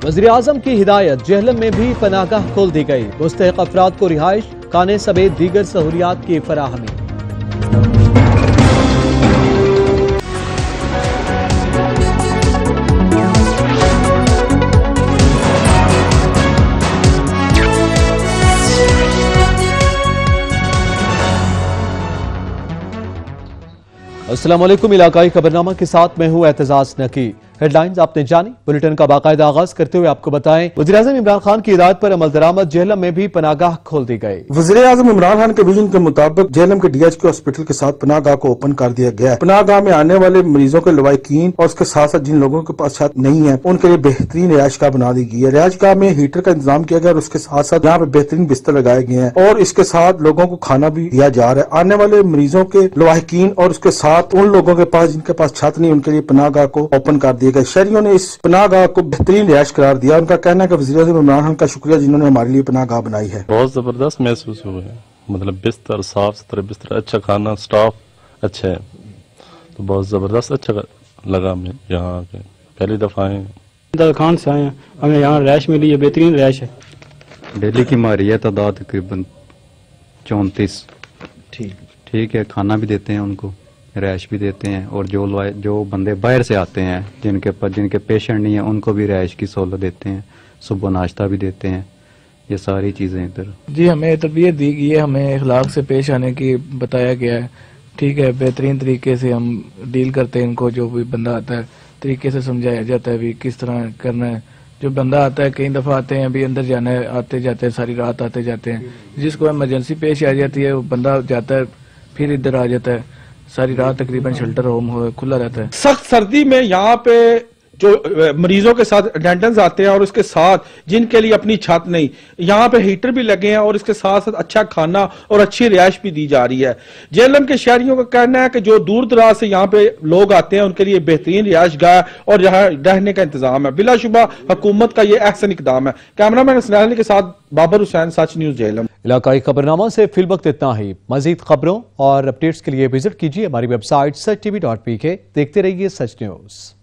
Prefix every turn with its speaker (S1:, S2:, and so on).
S1: वज़ीर आज़म की हिदायत, जेहलम में भी पनाहगाह खोल दी गई। मुस्तहिक अफराद को रिहाइश, खाने समेत दीगर सहूलियात की फराहमी। अस्सलाम वालेकुम, इलाकाई खबरनामा के साथ मैं हूं एतजाज नकी। हेडलाइंस आपने जानी। बुलेटिन का बाकायदा आगाज करते हुए आपको बताएं, वज़ीर आज़म इमरान खान की हिदायत पर अमल दरामद, जेहलम में भी पनाहगाह खोल दी गई।
S2: वज़ीर आज़म इमरान खान के विजन के मुताबिक जेहलम के DHQ हॉस्पिटल के साथ पनाहगाह को ओपन कर दिया गया है। पनाहगाह में आने वाले मरीजों के लवाकिन और उसके साथ साथ जिन लोगों के पास छत नहीं है उनके लिए बेहतरीन रिहाइशगाह बना दी गई है। रिहाइशगाह में हीटर का इंतजाम किया गया और उसके साथ साथ यहाँ पे बेहतरीन बिस्तर लगाए गए हैं और इसके साथ लोगों को खाना भी दिया जा रहा है। आने वाले मरीजों के लवाकिन और उसके साथ उन लोगों के पास जिनके पास छत नहीं उनके लिए पनाहगाह को ओपन कर दिया गया। शहरियों ने पनाहगाह को बेहतरीन रिहाइश करार दिया। उनका कहना है कि वज़ीर आज़म इमरान खान का शुक्रिया जिन्होंने हमारे लिए पनाहगाह बनाई है।
S3: बहुत जबरदस्त महसूस हुआ है, मतलब बिस्तर साफ सुथरे बिस्तर, अच्छा खाना, स्टाफ अच्छा है, तो बहुत जबरदस्त अच्छा लगा। मैं यहाँ आके पहली दफा आए
S4: खान से आए हैं, हमें यहाँ रिहाइश मिली है, बेहतरीन रिहाइश है।
S5: डेली की हमारी है तादाद तकरीबन 34। ठीक है, खाना भी देते हैं उनको, रिहाइश भी देते हैं और जो बंदे बाहर से आते हैं जिनके पेशेंट नहीं है उनको भी रिहाइश की सहूलत देते हैं, सुबह नाश्ता भी देते हैं, ये सारी चीजें इधर।
S6: जी, हमें तरबियत दी गई है, हमें इखलाक से पेश आने की बताया गया है। ठीक है, बेहतरीन तरीके से हम डील करते हैं इनको। जो भी बंदा आता है तरीके से समझाया जाता है भी किस तरह करना है। जो बंदा आता है कई दफा आते हैं, अभी अंदर जाना है, आते जाते हैं, सारी रात आते जाते हैं। जिसको इमरजेंसी पेश आ जाती है वो बंदा जाता है फिर इधर आ जाता है। सारी रात तकरीबन शेल्टर होम खुला रहता है।
S7: सख्त सर्दी में यहाँ पे जो मरीजों के साथ अटेंडेंट्स आते हैं और उसके साथ जिनके लिए अपनी छत नहीं, यहाँ पे हीटर भी लगे हैं और इसके साथ साथ अच्छा खाना और अच्छी रिहाइश भी दी जा रही है। जेहलम के शहरियों का कहना है कि जो दूर दराज से यहाँ पे लोग आते हैं उनके लिए बेहतरीन रिहाइश गाह और यहाँ रहने का इंतजाम है। बिलाशुबा हुकूमत का ये अहसन इकदाम है। कैमरामैन हसन अली के साथ बाबर हुसैन, सच न्यूज जेहलम।
S1: इलाकाई खबरनामा से फिल वक्त इतना ही। मजीद खबरों और अपडेट्स के लिए विजिट कीजिए हमारी वेबसाइट sach.tv.pk। देखते रहिए सच न्यूज।